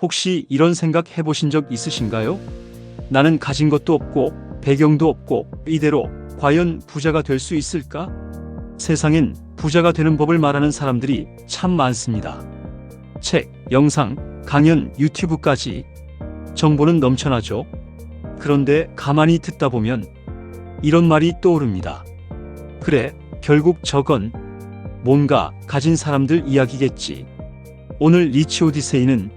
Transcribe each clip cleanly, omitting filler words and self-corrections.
혹시 이런 생각 해보신 적 있으신가요? 나는 가진 것도 없고 배경도 없고 이대로 과연 부자가 될 수 있을까? 세상엔 부자가 되는 법을 말하는 사람들이 참 많습니다. 책, 영상, 강연, 유튜브까지 정보는 넘쳐나죠. 그런데 가만히 듣다 보면 이런 말이 떠오릅니다. 그래, 결국 저건 뭔가 가진 사람들 이야기겠지. 오늘 리치 오디세이는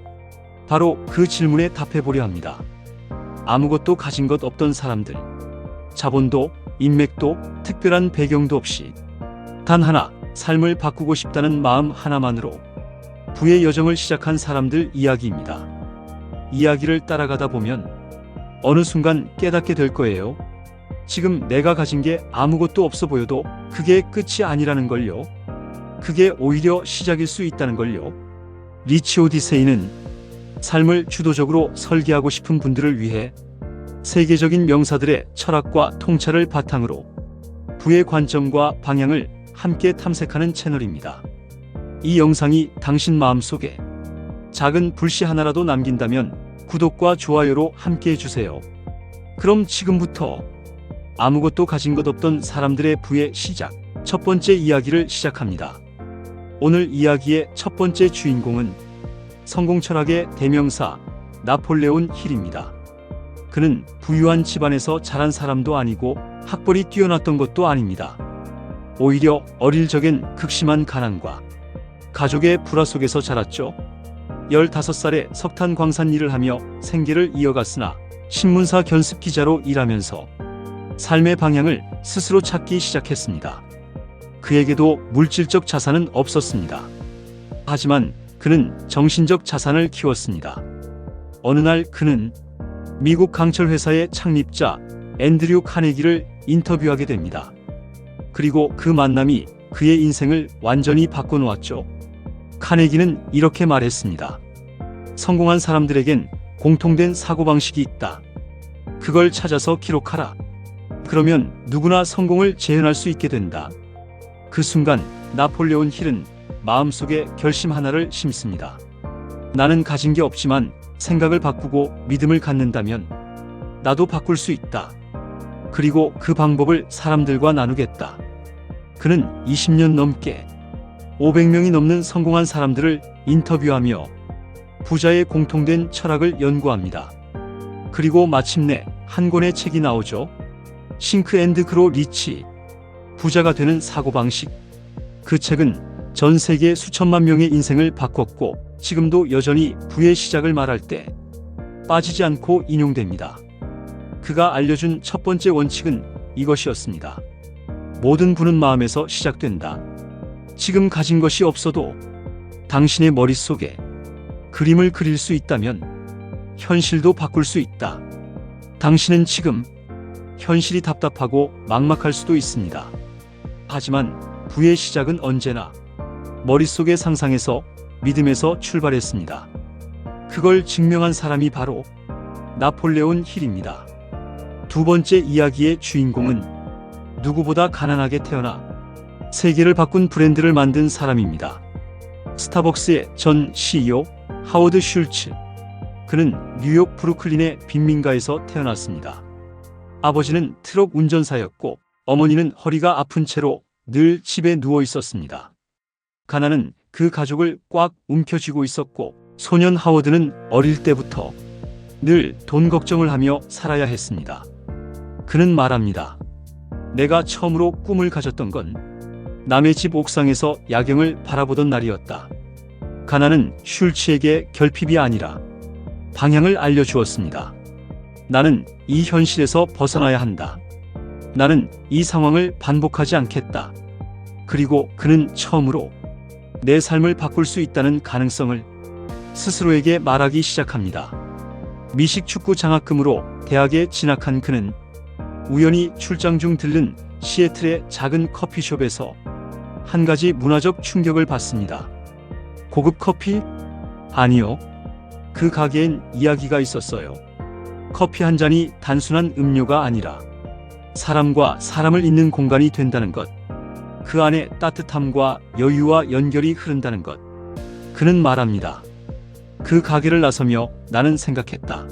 바로 그 질문에 답해보려 합니다. 아무것도 가진 것 없던 사람들, 자본도 인맥도 특별한 배경도 없이 단 하나 삶을 바꾸고 싶다는 마음 하나만으로 부의 여정을 시작한 사람들 이야기입니다. 이야기를 따라가다 보면 어느 순간 깨닫게 될 거예요. 지금 내가 가진 게 아무것도 없어 보여도 그게 끝이 아니라는 걸요. 그게 오히려 시작일 수 있다는 걸요. 리치 오디세이는 삶을 주도적으로 설계하고 싶은 분들을 위해 세계적인 명사들의 철학과 통찰을 바탕으로 부의 관점과 방향을 함께 탐색하는 채널입니다. 이 영상이 당신 마음속에 작은 불씨 하나라도 남긴다면 구독과 좋아요로 함께 해주세요. 그럼 지금부터 아무것도 가진 것 없던 사람들의 부의 시작, 첫 번째 이야기를 시작합니다. 오늘 이야기의 첫 번째 주인공은 성공 철학의 대명사 나폴레온 힐입니다. 그는 부유한 집안에서 자란 사람도 아니고 학벌이 뛰어났던 것도 아닙니다. 오히려 어릴 적엔 극심한 가난과 가족의 불화 속에서 자랐죠. 15살에 석탄 광산 일을 하며 생계를 이어갔으나 신문사 견습 기자로 일하면서 삶의 방향을 스스로 찾기 시작했습니다. 그에게도 물질적 자산은 없었습니다. 하지만 그는 정신적 자산을 키웠습니다. 어느 날 그는 미국 강철 회사의 창립자 앤드류 카네기를 인터뷰하게 됩니다. 그리고 그 만남이 그의 인생을 완전히 바꿔놓았죠. 카네기는 이렇게 말했습니다. 성공한 사람들에겐 공통된 사고방식이 있다. 그걸 찾아서 기록하라. 그러면 누구나 성공을 재현할 수 있게 된다. 그 순간 나폴레온 힐은 마음속에 결심 하나를 심습니다. 나는 가진 게 없지만 생각을 바꾸고 믿음을 갖는다면 나도 바꿀 수 있다. 그리고 그 방법을 사람들과 나누겠다. 그는 20년 넘게 500명이 넘는 성공한 사람들을 인터뷰하며 부자의 공통된 철학을 연구합니다. 그리고 마침내 한 권의 책이 나오죠. 싱크 앤드 그로 리치, 부자가 되는 사고방식. 그 책은 전 세계 수천만 명의 인생을 바꿨고 지금도 여전히 부의 시작을 말할 때 빠지지 않고 인용됩니다. 그가 알려준 첫 번째 원칙은 이것이었습니다. 모든 부는 마음에서 시작된다. 지금 가진 것이 없어도 당신의 머릿속에 그림을 그릴 수 있다면 현실도 바꿀 수 있다. 당신은 지금 현실이 답답하고 막막할 수도 있습니다. 하지만 부의 시작은 언제나 머릿속의 상상에서 믿음에서 출발했습니다. 그걸 증명한 사람이 바로 나폴레온 힐입니다. 두 번째 이야기의 주인공은 누구보다 가난하게 태어나 세계를 바꾼 브랜드를 만든 사람입니다. 스타벅스의 전 CEO 하워드 슐츠. 그는 뉴욕 브루클린의 빈민가에서 태어났습니다. 아버지는 트럭 운전사였고 어머니는 허리가 아픈 채로 늘 집에 누워 있었습니다. 가난은 그 가족을 꽉 움켜쥐고 있었고 소년 하워드는 어릴 때부터 늘 돈 걱정을 하며 살아야 했습니다. 그는 말합니다. 내가 처음으로 꿈을 가졌던 건 남의 집 옥상에서 야경을 바라보던 날이었다. 가난은 슐츠에게 결핍이 아니라 방향을 알려주었습니다. 나는 이 현실에서 벗어나야 한다. 나는 이 상황을 반복하지 않겠다. 그리고 그는 처음으로 내 삶을 바꿀 수 있다는 가능성을 스스로에게 말하기 시작합니다. 미식축구 장학금으로 대학에 진학한 그는 우연히 출장 중 들른 시애틀의 작은 커피숍에서 한 가지 문화적 충격을 받습니다. 고급 커피? 아니요. 그 가게엔 이야기가 있었어요. 커피 한 잔이 단순한 음료가 아니라 사람과 사람을 잇는 공간이 된다는 것. 그 안에 따뜻함과 여유와 연결이 흐른다는 것. 그는 말합니다. 그 가게를 나서며 나는 생각했다.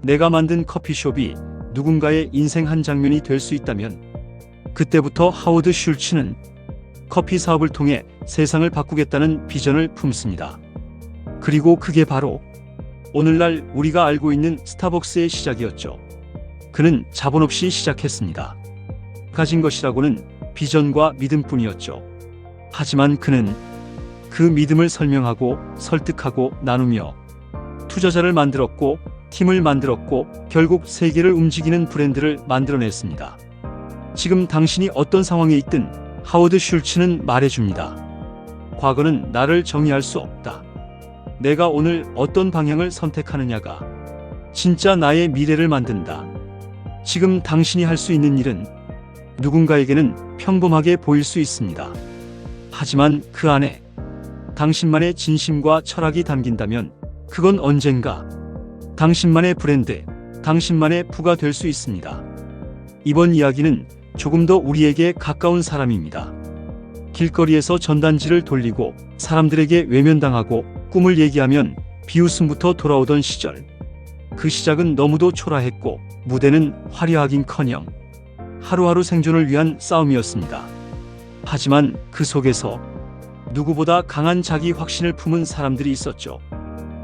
내가 만든 커피숍이 누군가의 인생 한 장면이 될 수 있다면 그때부터 하워드 슐츠는 커피 사업을 통해 세상을 바꾸겠다는 비전을 품습니다. 그리고 그게 바로 오늘날 우리가 알고 있는 스타벅스의 시작이었죠. 그는 자본 없이 시작했습니다. 가진 것이라고는 비전과 믿음뿐이었죠. 하지만 그는 그 믿음을 설명하고 설득하고 나누며 투자자를 만들었고 팀을 만들었고 결국 세계를 움직이는 브랜드를 만들어냈습니다. 지금 당신이 어떤 상황에 있든 하워드 슐츠는 말해줍니다. 과거는 나를 정의할 수 없다. 내가 오늘 어떤 방향을 선택하느냐가 진짜 나의 미래를 만든다. 지금 당신이 할 수 있는 일은 누군가에게는 평범하게 보일 수 있습니다. 하지만 그 안에 당신만의 진심과 철학이 담긴다면 그건 언젠가 당신만의 브랜드, 당신만의 부가 될 수 있습니다. 이번 이야기는 조금 더 우리에게 가까운 사람입니다. 길거리에서 전단지를 돌리고 사람들에게 외면당하고 꿈을 얘기하면 비웃음부터 돌아오던 시절. 그 시작은 너무도 초라했고 무대는 화려하긴커녕 하루하루 생존을 위한 싸움이었습니다. 하지만 그 속에서 누구보다 강한 자기 확신을 품은 사람들이 있었죠.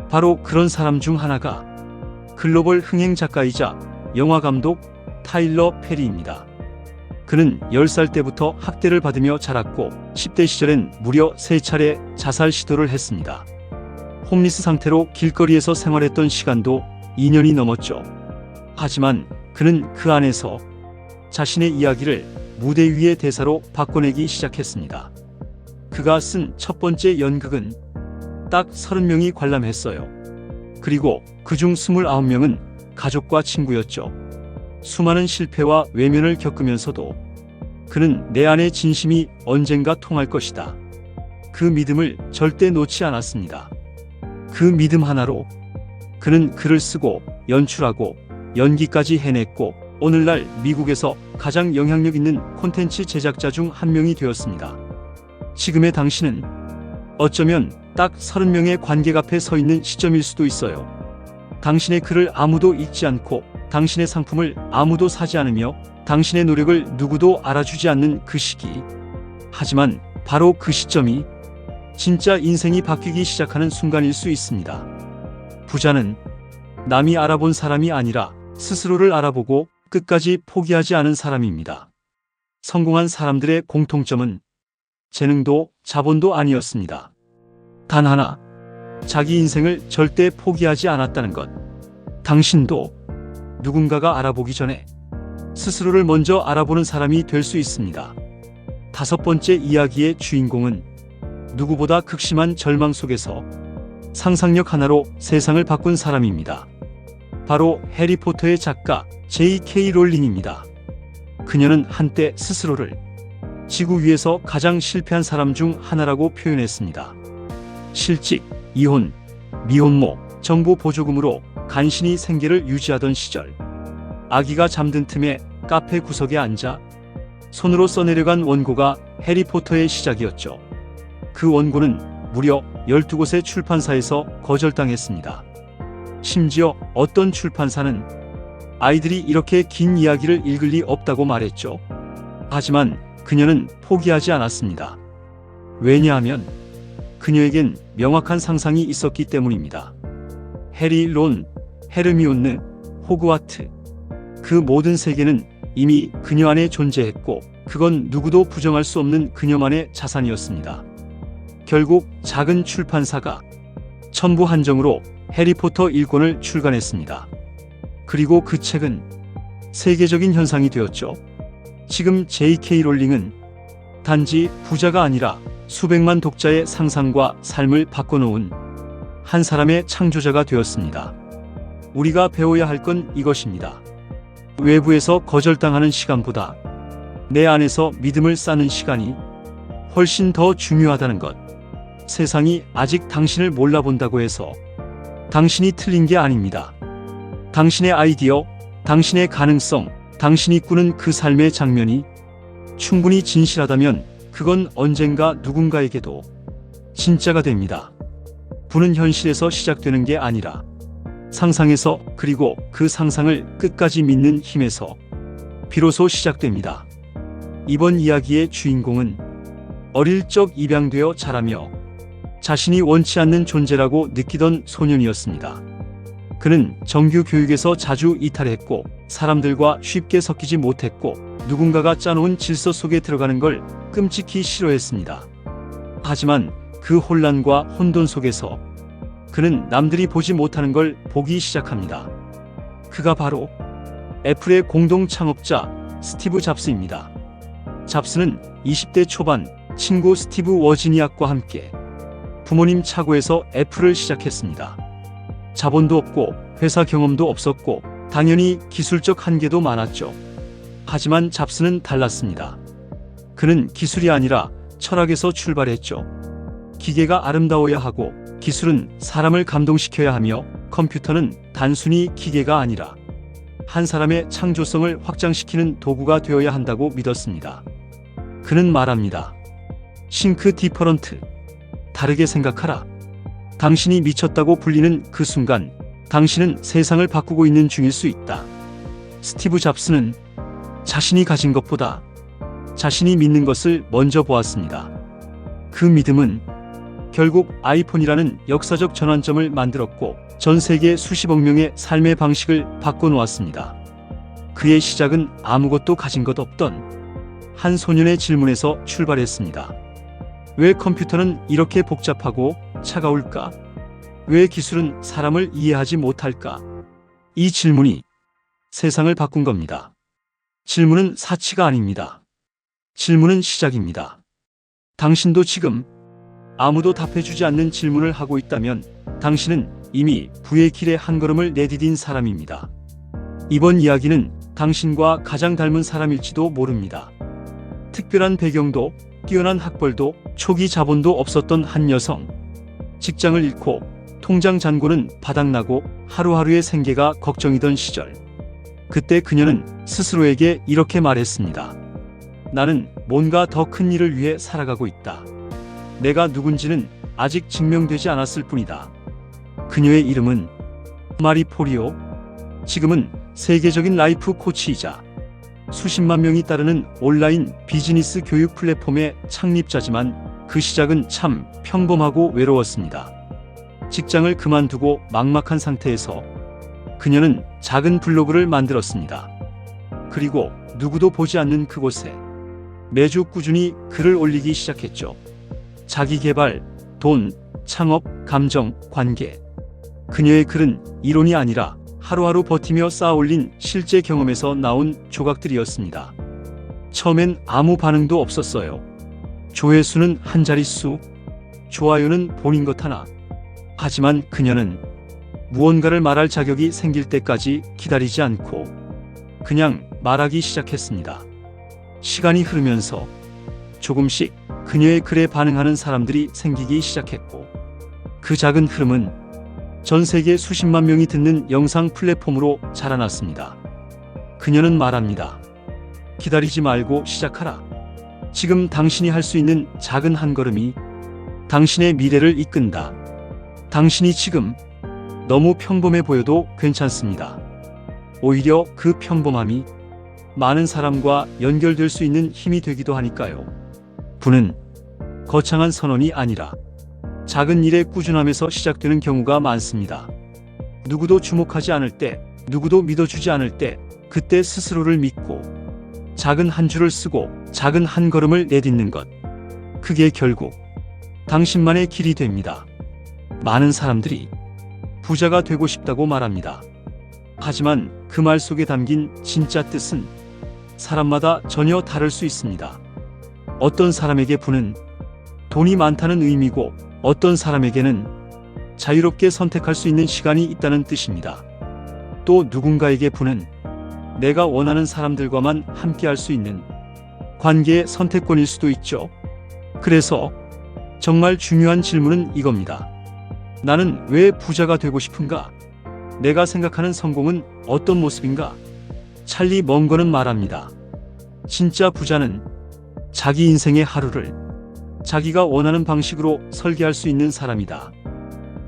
바로 그런 사람 중 하나가 글로벌 흥행 작가이자 영화 감독 타일러 페리입니다. 그는 10살 때부터 학대를 받으며 자랐고 10대 시절엔 무려 3차례 자살 시도를 했습니다. 홈리스 상태로 길거리에서 생활했던 시간도 2년이 넘었죠. 하지만 그는 그 안에서 자신의 이야기를 무대 위의 대사로 바꿔내기 시작했습니다. 그가 쓴 첫 번째 연극은 딱 30명이 관람했어요. 그리고 그중 29명은 가족과 친구였죠. 수많은 실패와 외면을 겪으면서도 그는 내 안의 진심이 언젠가 통할 것이다. 그 믿음을 절대 놓지 않았습니다. 그 믿음 하나로 그는 글을 쓰고 연출하고 연기까지 해냈고 오늘날 미국에서 가장 영향력 있는 콘텐츠 제작자 중 한 명이 되었습니다. 지금의 당신은 어쩌면 딱 30명의 관객 앞에 서 있는 시점일 수도 있어요. 당신의 글을 아무도 읽지 않고 당신의 상품을 아무도 사지 않으며 당신의 노력을 누구도 알아주지 않는 그 시기. 하지만 바로 그 시점이 진짜 인생이 바뀌기 시작하는 순간일 수 있습니다. 부자는 남이 알아본 사람이 아니라 스스로를 알아보고 끝까지 포기하지 않은 사람입니다. 성공한 사람들의 공통점은 재능도 자본도 아니었습니다. 단 하나, 자기 인생을 절대 포기하지 않았다는 것. 당신도 누군가가 알아보기 전에 스스로를 먼저 알아보는 사람이 될 수 있습니다. 5번째 이야기의 주인공은 누구보다 극심한 절망 속에서 상상력 하나로 세상을 바꾼 사람입니다. 바로 해리포터의 작가 J.K. 롤링입니다. 그녀는 한때 스스로를 지구 위에서 가장 실패한 사람 중 하나라고 표현했습니다. 실직, 이혼, 미혼모, 정부 보조금으로 간신히 생계를 유지하던 시절, 아기가 잠든 틈에 카페 구석에 앉아 손으로 써내려간 원고가 해리포터의 시작이었죠. 그 원고는 무려 12곳의 출판사에서 거절당했습니다. 심지어 어떤 출판사는 아이들이 이렇게 긴 이야기를 읽을 리 없다고 말했죠. 하지만 그녀는 포기하지 않았습니다. 왜냐하면 그녀에겐 명확한 상상이 있었기 때문입니다. 해리, 론, 헤르미온느, 호그와트. 그 모든 세계는 이미 그녀 안에 존재했고 그건 누구도 부정할 수 없는 그녀만의 자산이었습니다. 결국 작은 출판사가 천부 한정으로 해리포터 1권을 출간했습니다. 그리고 그 책은 세계적인 현상이 되었죠. 지금 J.K. 롤링은 단지 부자가 아니라 수백만 독자의 상상과 삶을 바꿔놓은 한 사람의 창조자가 되었습니다. 우리가 배워야 할 건 이것입니다. 외부에서 거절당하는 시간보다 내 안에서 믿음을 쌓는 시간이 훨씬 더 중요하다는 것. 세상이 아직 당신을 몰라본다고 해서 당신이 틀린 게 아닙니다. 당신의 아이디어, 당신의 가능성, 당신이 꾸는 그 삶의 장면이 충분히 진실하다면 그건 언젠가 누군가에게도 진짜가 됩니다. 부는 현실에서 시작되는 게 아니라 상상에서, 그리고 그 상상을 끝까지 믿는 힘에서 비로소 시작됩니다. 이번 이야기의 주인공은 어릴 적 입양되어 자라며 자신이 원치 않는 존재라고 느끼던 소년이었습니다. 그는 정규 교육에서 자주 이탈했고 사람들과 쉽게 섞이지 못했고 누군가가 짜놓은 질서 속에 들어가는 걸 끔찍히 싫어했습니다. 하지만 그 혼란과 혼돈 속에서 그는 남들이 보지 못하는 걸 보기 시작합니다. 그가 바로 애플의 공동 창업자 스티브 잡스입니다. 잡스는 20대 초반 친구 스티브 워지니악과 함께 부모님 차고에서 애플을 시작했습니다. 자본도 없고 회사 경험도 없었고 당연히 기술적 한계도 많았죠. 하지만 잡스는 달랐습니다. 그는 기술이 아니라 철학에서 출발했죠. 기계가 아름다워야 하고 기술은 사람을 감동시켜야 하며 컴퓨터는 단순히 기계가 아니라 한 사람의 창조성을 확장시키는 도구가 되어야 한다고 믿었습니다. 그는 말합니다. 싱크 디퍼런트. 다르게 생각하라. 당신이 미쳤다고 불리는 그 순간 당신은 세상을 바꾸고 있는 중일 수 있다. 스티브 잡스는 자신이 가진 것보다 자신이 믿는 것을 먼저 보았습니다. 그 믿음은 결국 아이폰이라는 역사적 전환점을 만들었고 전 세계 수십억 명의 삶의 방식을 바꿔놓았습니다. 그의 시작은 아무것도 가진 것 없던 한 소년의 질문에서 출발했습니다. 왜 컴퓨터는 이렇게 복잡하고 차가울까? 왜 기술은 사람을 이해하지 못할까? 이 질문이 세상을 바꾼 겁니다. 질문은 사치가 아닙니다. 질문은 시작입니다. 당신도 지금 아무도 답해주지 않는 질문을 하고 있다면 당신은 이미 부의 길에 한 걸음을 내디딘 사람입니다. 이번 이야기는 당신과 가장 닮은 사람일지도 모릅니다. 특별한 배경도 뛰어난 학벌도 초기 자본도 없었던 한 여성. 직장을 잃고 통장 잔고는 바닥나고 하루하루의 생계가 걱정이던 시절. 그때 그녀는 스스로에게 이렇게 말했습니다. 나는 뭔가 더 큰 일을 위해 살아가고 있다. 내가 누군지는 아직 증명되지 않았을 뿐이다. 그녀의 이름은 마리 포리오. 지금은 세계적인 라이프 코치이자 수십만 명이 따르는 온라인 비즈니스 교육 플랫폼의 창립자지만 그 시작은 참 평범하고 외로웠습니다. 직장을 그만두고 막막한 상태에서 그녀는 작은 블로그를 만들었습니다. 그리고 누구도 보지 않는 그곳에 매주 꾸준히 글을 올리기 시작했죠. 자기개발, 돈, 창업, 감정, 관계. 그녀의 글은 이론이 아니라 하루하루 버티며 쌓아올린 실제 경험에서 나온 조각들이었습니다. 처음엔 아무 반응도 없었어요. 조회수는 한 자릿수, 좋아요는 본인 것 하나. 하지만 그녀는 무언가를 말할 자격이 생길 때까지 기다리지 않고 그냥 말하기 시작했습니다. 시간이 흐르면서 조금씩 그녀의 글에 반응하는 사람들이 생기기 시작했고 그 작은 흐름은 전 세계 수십만 명이 듣는 영상 플랫폼으로 자라났습니다. 그녀는 말합니다. 기다리지 말고 시작하라. 지금 당신이 할 수 있는 작은 한 걸음이 당신의 미래를 이끈다. 당신이 지금 너무 평범해 보여도 괜찮습니다. 오히려 그 평범함이 많은 사람과 연결될 수 있는 힘이 되기도 하니까요. 부는 거창한 선언이 아니라 작은 일의 꾸준함에서 시작되는 경우가 많습니다. 누구도 주목하지 않을 때, 누구도 믿어주지 않을 때, 그때 스스로를 믿고 작은 한 줄을 쓰고 작은 한 걸음을 내딛는 것. 그게 결국 당신만의 길이 됩니다. 많은 사람들이 부자가 되고 싶다고 말합니다. 하지만 그 말 속에 담긴 진짜 뜻은 사람마다 전혀 다를 수 있습니다. 어떤 사람에게 부는 돈이 많다는 의미고 어떤 사람에게는 자유롭게 선택할 수 있는 시간이 있다는 뜻입니다. 또 누군가에게 부는 내가 원하는 사람들과만 함께할 수 있는 관계의 선택권일 수도 있죠. 그래서 정말 중요한 질문은 이겁니다. 나는 왜 부자가 되고 싶은가? 내가 생각하는 성공은 어떤 모습인가? 찰리 먼거는 말합니다. 진짜 부자는 자기 인생의 하루를 자기가 원하는 방식으로 설계할 수 있는 사람이다.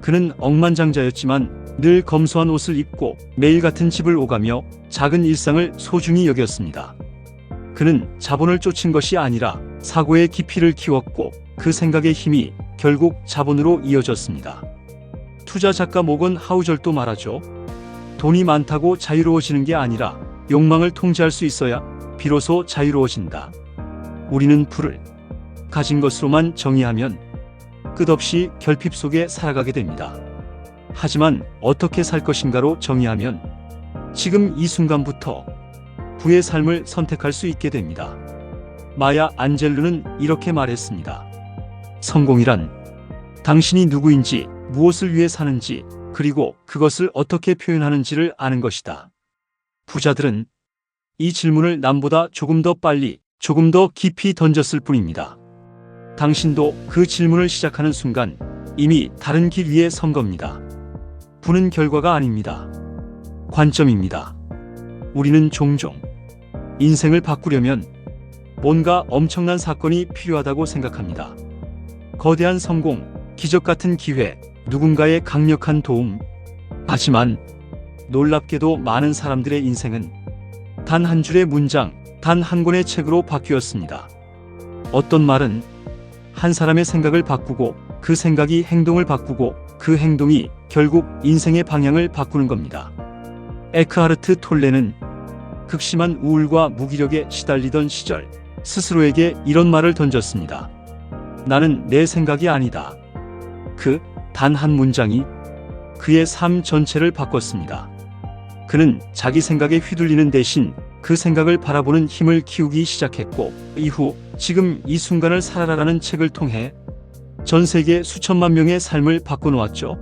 그는 억만장자였지만 늘 검소한 옷을 입고 매일 같은 집을 오가며 작은 일상을 소중히 여겼습니다. 그는 자본을 쫓은 것이 아니라 사고의 깊이를 키웠고 그 생각의 힘이 결국 자본으로 이어졌습니다. 투자 작가 모건 하우절도 말하죠. 돈이 많다고 자유로워지는 게 아니라 욕망을 통제할 수 있어야 비로소 자유로워진다. 우리는 부를 가진 것으로만 정의하면 끝없이 결핍 속에 살아가게 됩니다. 하지만 어떻게 살 것인가로 정의하면 지금 이 순간부터 부의 삶을 선택할 수 있게 됩니다. 마야 안젤루는 이렇게 말했습니다. 성공이란 당신이 누구인지, 무엇을 위해 사는지, 그리고 그것을 어떻게 표현하는지를 아는 것이다. 부자들은 이 질문을 남보다 조금 더 빨리, 조금 더 깊이 던졌을 뿐입니다. 당신도 그 질문을 시작하는 순간 이미 다른 길 위에 선 겁니다. 부는 결과가 아닙니다. 관점입니다. 우리는 종종 인생을 바꾸려면 뭔가 엄청난 사건이 필요하다고 생각합니다. 거대한 성공, 기적 같은 기회, 누군가의 강력한 도움. 하지만 놀랍게도 많은 사람들의 인생은 단 한 줄의 문장, 단 한 권의 책으로 바뀌었습니다. 어떤 말은 한 사람의 생각을 바꾸고 그 생각이 행동을 바꾸고 그 행동이 결국 인생의 방향을 바꾸는 겁니다. 에크하르트 톨레는 극심한 우울과 무기력에 시달리던 시절 스스로에게 이런 말을 던졌습니다. 나는 내 생각이 아니다. 그 단 한 문장이 그의 삶 전체를 바꿨습니다. 그는 자기 생각에 휘둘리는 대신 그 생각을 바라보는 힘을 키우기 시작했고 이후 지금 이 순간을 살아라라는 책을 통해 전 세계 수천만 명의 삶을 바꿔놓았죠.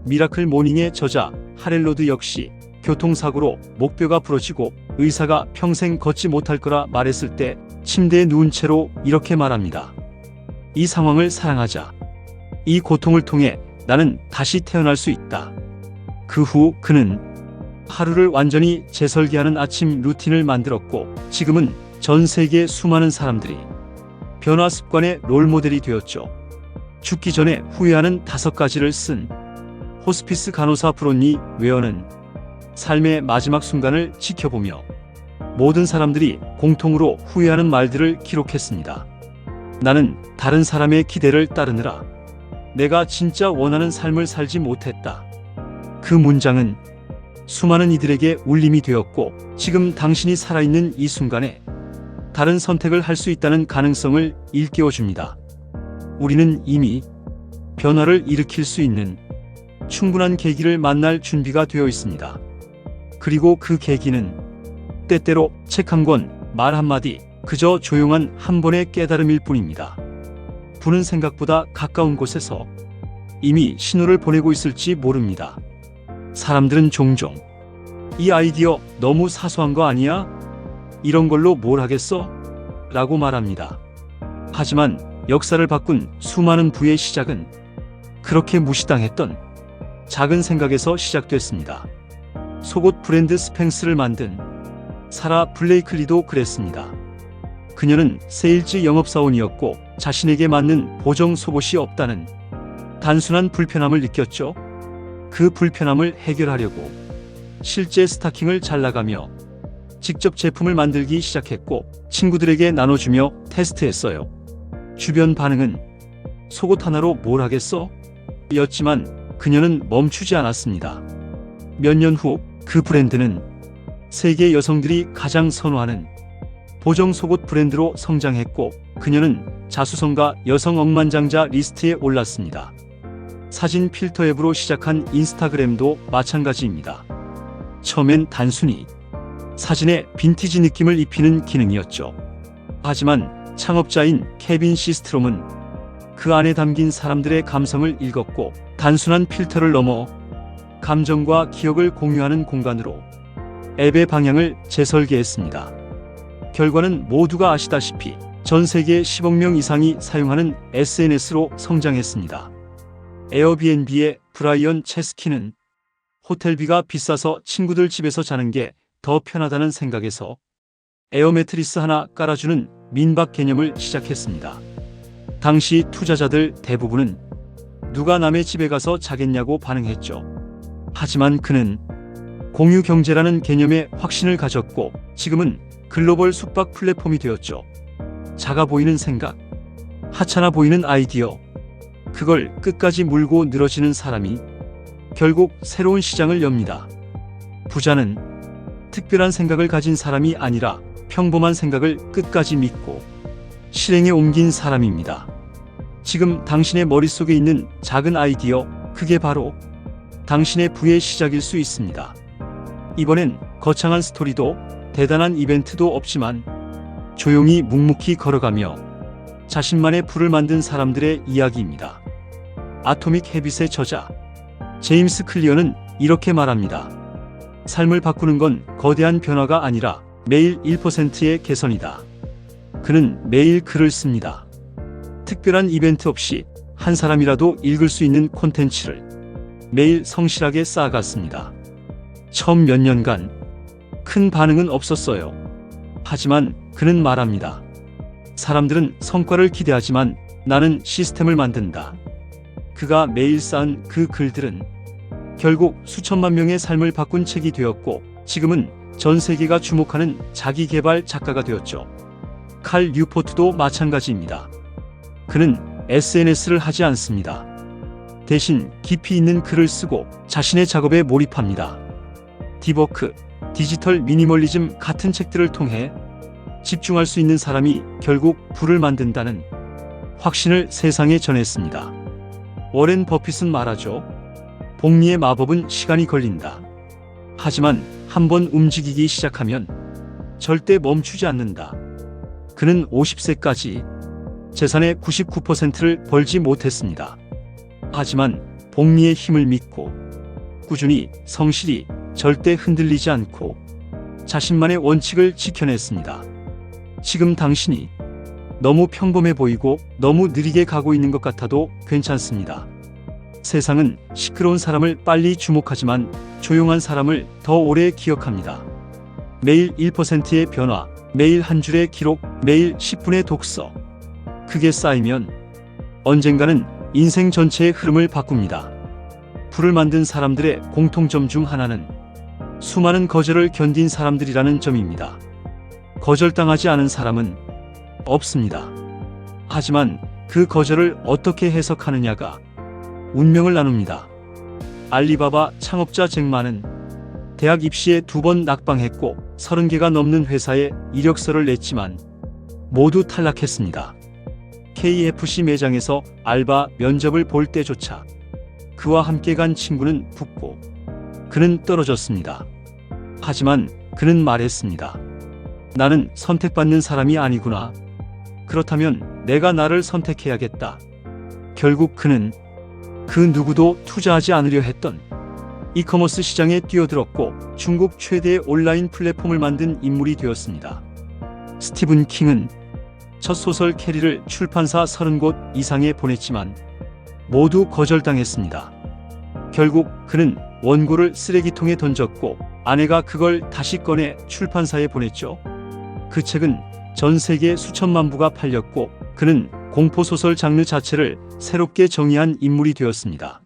미라클 모닝의 저자 하렐로드 역시 교통사고로 목뼈가 부러지고 의사가 평생 걷지 못할 거라 말했을 때 침대에 누운 채로 이렇게 말합니다. 이 상황을 사랑하자. 이 고통을 통해 나는 다시 태어날 수 있다. 그 후 그는 하루를 완전히 재설계하는 아침 루틴을 만들었고 지금은 전 세계 수많은 사람들이 변화 습관의 롤모델이 되었죠. 죽기 전에 후회하는 5가지를 쓴 호스피스 간호사 브론니 웨어는 삶의 마지막 순간을 지켜보며 모든 사람들이 공통으로 후회하는 말들을 기록했습니다. 나는 다른 사람의 기대를 따르느라 내가 진짜 원하는 삶을 살지 못했다. 그 문장은 수많은 이들에게 울림이 되었고 지금 당신이 살아있는 이 순간에 다른 선택을 할 수 있다는 가능성을 일깨워줍니다. 우리는 이미 변화를 일으킬 수 있는 충분한 계기를 만날 준비가 되어 있습니다. 그리고 그 계기는 때때로 책 한 권, 말 한마디, 그저 조용한 한 번의 깨달음일 뿐입니다. 부는 생각보다 가까운 곳에서 이미 신호를 보내고 있을지 모릅니다. 사람들은 종종 이 아이디어 너무 사소한 거 아니야? 이런 걸로 뭘 하겠어? 라고 말합니다. 하지만 역사를 바꾼 수많은 부의 시작은 그렇게 무시당했던 작은 생각에서 시작됐습니다. 속옷 브랜드 스팽스를 만든 사라 블레이클리도 그랬습니다. 그녀는 세일즈 영업사원이었고 자신에게 맞는 보정 속옷이 없다는 단순한 불편함을 느꼈죠. 그 불편함을 해결하려고 실제 스타킹을 잘라가며 직접 제품을 만들기 시작했고 친구들에게 나눠주며 테스트했어요. 주변 반응은 속옷 하나로 뭘 하겠어? 였지만 그녀는 멈추지 않았습니다. 몇 년 후 그 브랜드는 세계 여성들이 가장 선호하는 보정 속옷 브랜드로 성장했고 그녀는 자수성가 여성 억만장자 리스트에 올랐습니다. 사진 필터 앱으로 시작한 인스타그램도 마찬가지입니다. 처음엔 단순히 사진에 빈티지 느낌을 입히는 기능이었죠. 하지만 창업자인 케빈 시스트롬은 그 안에 담긴 사람들의 감성을 읽었고 단순한 필터를 넘어 감정과 기억을 공유하는 공간으로 앱의 방향을 재설계했습니다. 결과는 모두가 아시다시피 전 세계 10억 명 이상이 사용하는 SNS로 성장했습니다. 에어비앤비의 브라이언 체스키는 호텔비가 비싸서 친구들 집에서 자는 게 더 편하다는 생각에서 에어 매트리스 하나 깔아주는 민박 개념을 시작했습니다. 당시 투자자들 대부분은 누가 남의 집에 가서 자겠냐고 반응했죠. 하지만 그는 공유 경제라는 개념에 확신을 가졌고 지금은 글로벌 숙박 플랫폼이 되었죠. 작아 보이는 생각, 하찮아 보이는 아이디어, 그걸 끝까지 물고 늘어지는 사람이 결국 새로운 시장을 엽니다. 부자는 특별한 생각을 가진 사람이 아니라 평범한 생각을 끝까지 믿고 실행에 옮긴 사람입니다. 지금 당신의 머릿속에 있는 작은 아이디어, 그게 바로 당신의 부의 시작일 수 있습니다. 이번엔 거창한 스토리도 대단한 이벤트도 없지만 조용히 묵묵히 걸어가며 자신만의 부를 만든 사람들의 이야기입니다. 아토믹 헤빗의 저자 제임스 클리어는 이렇게 말합니다. 삶을 바꾸는 건 거대한 변화가 아니라 매일 1%의 개선이다. 그는 매일 글을 씁니다. 특별한 이벤트 없이 한 사람이라도 읽을 수 있는 콘텐츠를 매일 성실하게 쌓아갔습니다. 처음 몇 년간 큰 반응은 없었어요. 하지만 그는 말합니다. 사람들은 성과를 기대하지만 나는 시스템을 만든다. 그가 매일 쌓은 그 글들은 결국 수천만 명의 삶을 바꾼 책이 되었고 지금은 전 세계가 주목하는 자기개발 작가가 되었죠. 칼 뉴포트도 마찬가지입니다. 그는 SNS를 하지 않습니다. 대신 깊이 있는 글을 쓰고 자신의 작업에 몰입합니다. 디버크, 디지털 미니멀리즘 같은 책들을 통해 집중할 수 있는 사람이 결국 부를 만든다는 확신을 세상에 전했습니다. 워렌 버핏은 말하죠. 복리의 마법은 시간이 걸린다. 하지만 한번 움직이기 시작하면 절대 멈추지 않는다. 그는 50세까지 재산의 99%를 벌지 못했습니다. 하지만 복리의 힘을 믿고 꾸준히 성실히 절대 흔들리지 않고 자신만의 원칙을 지켜냈습니다. 지금 당신이 너무 평범해 보이고 너무 느리게 가고 있는 것 같아도 괜찮습니다. 세상은 시끄러운 사람을 빨리 주목하지만 조용한 사람을 더 오래 기억합니다. 매일 1%의 변화, 매일 한 줄의 기록, 매일 10분의 독서. 그게 쌓이면 언젠가는 인생 전체의 흐름을 바꿉니다. 부를 만든 사람들의 공통점 중 하나는 수많은 거절을 견딘 사람들이라는 점입니다. 거절당하지 않은 사람은 없습니다. 하지만 그 거절을 어떻게 해석하느냐가 운명을 나눕니다. 알리바바 창업자 잭마는 대학 입시에 2번 낙방했고 30개가 넘는 회사에 이력서를 냈지만 모두 탈락했습니다. KFC 매장에서 알바 면접을 볼 때조차 그와 함께 간 친구는 붙고 그는 떨어졌습니다. 하지만 그는 말했습니다. 나는 선택받는 사람이 아니구나. 그렇다면 내가 나를 선택해야겠다. 결국 그는 그 누구도 투자하지 않으려 했던 이커머스 시장에 뛰어들었고 중국 최대의 온라인 플랫폼을 만든 인물이 되었습니다. 스티븐 킹은 첫 소설 캐리를 출판사 30곳 이상에 보냈지만 모두 거절당했습니다. 결국 그는 원고를 쓰레기통에 던졌고 아내가 그걸 다시 꺼내 출판사에 보냈죠. 그 책은 전 세계 수천만 부가 팔렸고 그는 공포소설 장르 자체를 새롭게 정의한 인물이 되었습니다.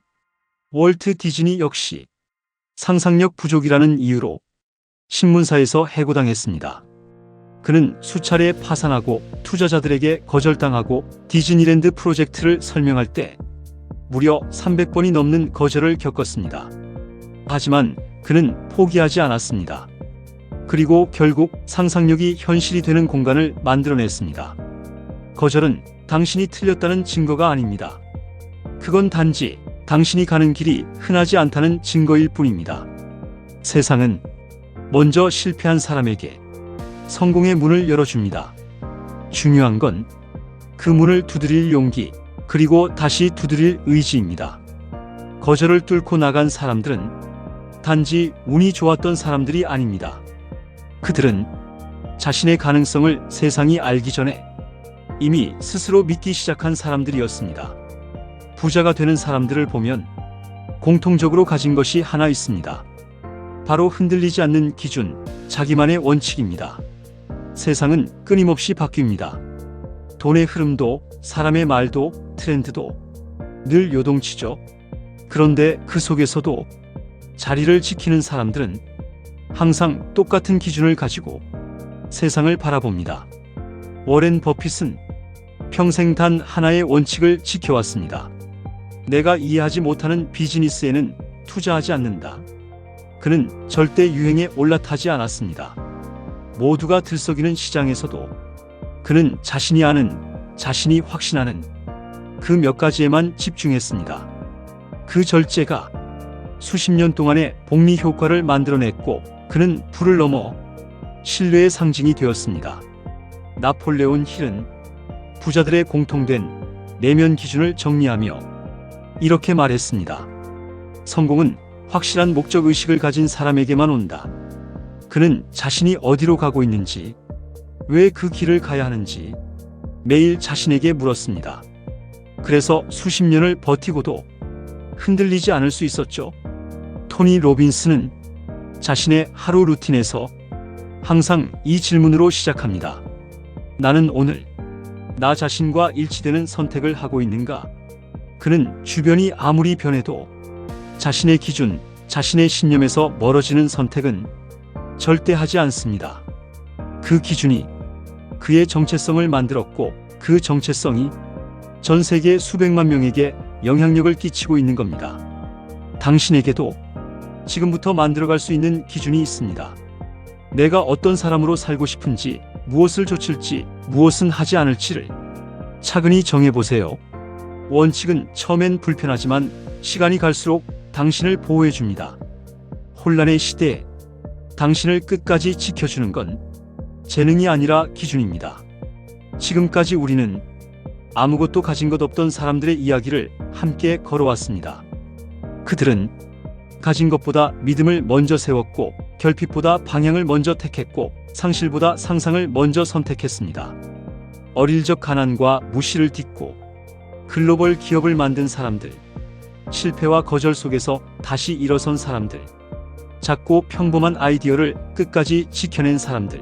월트 디즈니 역시 상상력 부족이라는 이유로 신문사에서 해고당했습니다. 그는 수차례 파산하고 투자자들에게 거절당하고 디즈니랜드 프로젝트를 설명할 때 무려 300번이 넘는 거절을 겪었습니다. 하지만 그는 포기하지 않았습니다. 그리고 결국 상상력이 현실이 되는 공간을 만들어냈습니다. 거절은 당신이 틀렸다는 증거가 아닙니다. 그건 단지 당신이 가는 길이 흔하지 않다는 증거일 뿐입니다. 세상은 먼저 실패한 사람에게 성공의 문을 열어줍니다. 중요한 건 그 문을 두드릴 용기, 그리고 다시 두드릴 의지입니다. 거절을 뚫고 나간 사람들은 단지 운이 좋았던 사람들이 아닙니다. 그들은 자신의 가능성을 세상이 알기 전에 이미 스스로 믿기 시작한 사람들이었습니다. 부자가 되는 사람들을 보면 공통적으로 가진 것이 하나 있습니다. 바로 흔들리지 않는 기준, 자기만의 원칙입니다. 세상은 끊임없이 바뀝니다. 돈의 흐름도, 사람의 말도, 트렌드도. 늘 요동치죠. 그런데 그 속에서도 자리를 지키는 사람들은 항상 똑같은 기준을 가지고 세상을 바라봅니다. 워렌 버핏은 평생 단 하나의 원칙을 지켜왔습니다. 내가 이해하지 못하는 비즈니스에는 투자하지 않는다. 그는 절대 유행에 올라타지 않았습니다. 모두가 들썩이는 시장에서도 그는 자신이 아는, 자신이 확신하는 그 몇 가지에만 집중했습니다. 그 절제가 수십 년 동안의 복리 효과를 만들어냈고 그는 불을 넘어 신뢰의 상징이 되었습니다. 나폴레온 힐은 부자들의 공통된 내면 기준을 정리하며 이렇게 말했습니다. 성공은 확실한 목적 의식을 가진 사람에게만 온다. 그는 자신이 어디로 가고 있는지, 왜 그 길을 가야 하는지 매일 자신에게 물었습니다. 그래서 수십 년을 버티고도 흔들리지 않을 수 있었죠. 토니 로빈스는 자신의 하루 루틴에서 항상 이 질문으로 시작합니다. 나는 오늘 나 자신과 일치되는 선택을 하고 있는가? 그는 주변이 아무리 변해도 자신의 기준, 자신의 신념에서 멀어지는 선택은 절대 하지 않습니다. 그 기준이 그의 정체성을 만들었고 그 정체성이 전 세계 수백만 명에게 영향력을 끼치고 있는 겁니다. 당신에게도 지금부터 만들어갈 수 있는 기준이 있습니다. 내가 어떤 사람으로 살고 싶은지, 무엇을 좇을지, 무엇은 하지 않을지를 차근히 정해보세요. 원칙은 처음엔 불편하지만 시간이 갈수록 당신을 보호해줍니다. 혼란의 시대에 당신을 끝까지 지켜주는 건 재능이 아니라 기준입니다. 지금까지 우리는 아무것도 가진 것 없던 사람들의 이야기를 함께 걸어왔습니다. 그들은 가진 것보다 믿음을 먼저 세웠고 결핍보다 방향을 먼저 택했고 상실보다 상상을 먼저 선택했습니다. 어릴 적 가난과 무시를 딛고 글로벌 기업을 만든 사람들, 실패와 거절 속에서 다시 일어선 사람들, 작고 평범한 아이디어를 끝까지 지켜낸 사람들,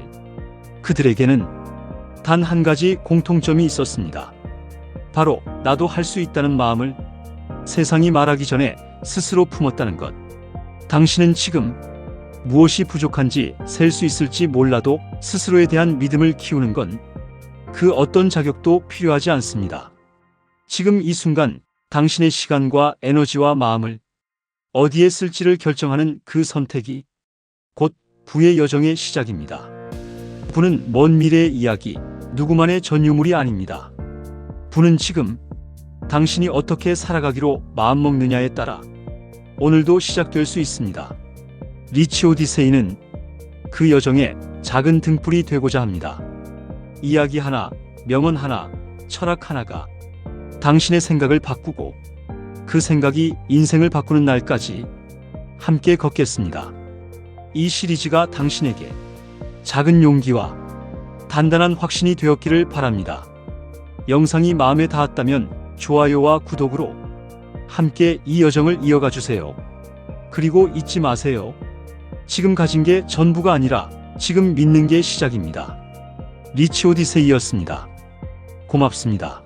그들에게는 단 한 가지 공통점이 있었습니다. 바로 나도 할 수 있다는 마음을 세상이 말하기 전에 스스로 품었다는 것. 당신은 지금 무엇이 부족한지 셀 수 있을지 몰라도 스스로에 대한 믿음을 키우는 건 그 어떤 자격도 필요하지 않습니다. 지금 이 순간 당신의 시간과 에너지와 마음을 어디에 쓸지를 결정하는 그 선택이 곧 부의 여정의 시작입니다. 부는 먼 미래의 이야기, 누구만의 전유물이 아닙니다. 부는 지금 당신이 어떻게 살아가기로 마음먹느냐에 따라 오늘도 시작될 수 있습니다. 리치 오디세이는 그 여정에 작은 등불이 되고자 합니다. 이야기 하나, 명언 하나, 철학 하나가 당신의 생각을 바꾸고 그 생각이 인생을 바꾸는 날까지 함께 걷겠습니다. 이 시리즈가 당신에게 작은 용기와 단단한 확신이 되었기를 바랍니다. 영상이 마음에 닿았다면 좋아요와 구독으로 함께 이 여정을 이어가 주세요. 그리고 잊지 마세요. 지금 가진 게 전부가 아니라 지금 믿는 게 시작입니다. 리치 오디세이였습니다. 고맙습니다.